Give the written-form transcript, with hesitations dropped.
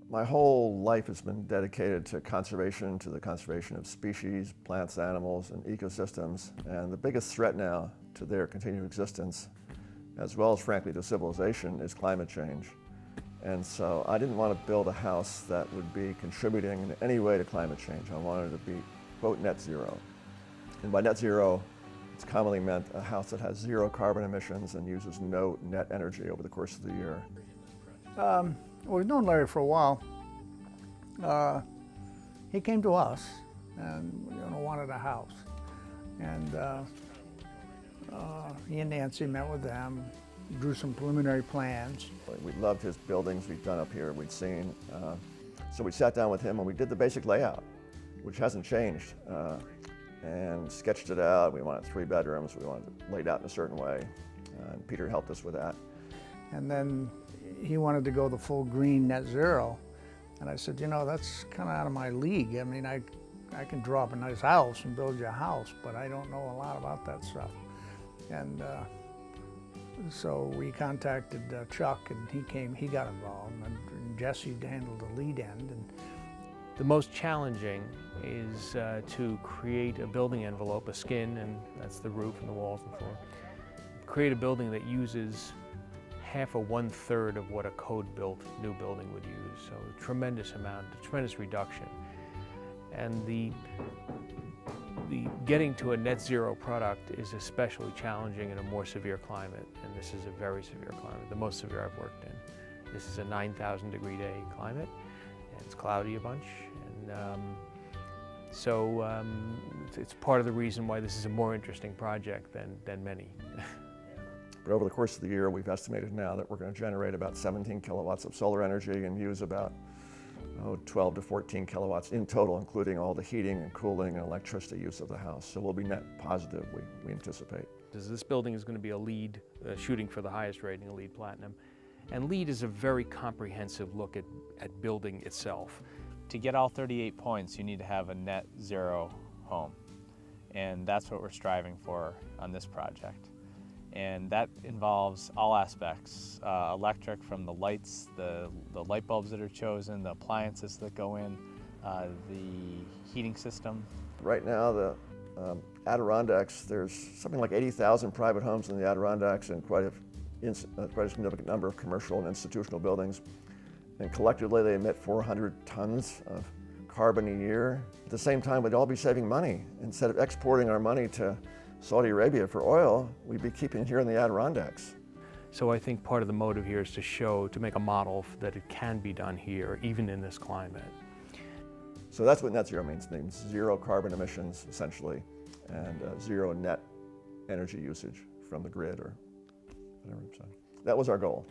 My whole life has been dedicated to conservation, to the conservation of species, plants, animals, and ecosystems. And the biggest threat now to their continued existence, as well as frankly to civilization, is climate change. And so I didn't want to build a house that would be contributing in any way to climate change. I wanted it to be, quote, net zero. And by net zero, it's commonly meant a house that has zero carbon emissions and uses no net energy over the course of the year. Well, we've known Larry for a while. He came to us and wanted a house. And he and Nancy met with them, drew some preliminary plans. We loved his buildings we'd done up here, we'd seen. So we sat down with him and we did the basic layout, which hasn't changed, and sketched it out. We wanted 3 bedrooms, we wanted it laid out in a certain way, and Peter helped us with that. And then he wanted to go the full green net zero. And I said, that's kind of out of my league. I mean, I can draw up a nice house and build you a house, but I don't know a lot about that stuff. And so we contacted Chuck, and he got involved, and Jesse handled the lead end. And the most challenging is to create a building envelope, a skin, and that's the roof and the walls and floor. Create a building that uses half or 1/3 of what a code-built new building would use. So a tremendous reduction. And the getting to a net zero product is especially challenging in a more severe climate, and this is a very severe climate, the most severe I've worked in. This is a 9,000 degree day climate, and it's cloudy a bunch, and it's part of the reason why this is a more interesting project than many. But over the course of the year, we've estimated now that we're going to generate about 17 kilowatts of solar energy and use about 12 to 14 kilowatts in total, including all the heating and cooling and electricity use of the house. So we'll be net positive, we anticipate. This building is going to be a LEED, shooting for the highest rating, a LEED Platinum. And LEED is a very comprehensive look at building itself. To get all 38 points, you need to have a net zero home. And that's what we're striving for on this project. And that involves all aspects, electric, from the lights, the light bulbs that are chosen, the appliances that go in, the heating system. Right now, the Adirondacks, there's something like 80,000 private homes in the Adirondacks and quite a significant number of commercial and institutional buildings. And collectively, they emit 400 tons of carbon a year. At the same time, we'd all be saving money. Instead of exporting our money to Saudi Arabia for oil, we'd be keeping it here in the Adirondacks. So I think part of the motive here is to make a model that it can be done here, even in this climate. So that's what net zero means. It means zero carbon emissions, essentially, and zero net energy usage from the grid or whatever. So that was our goal.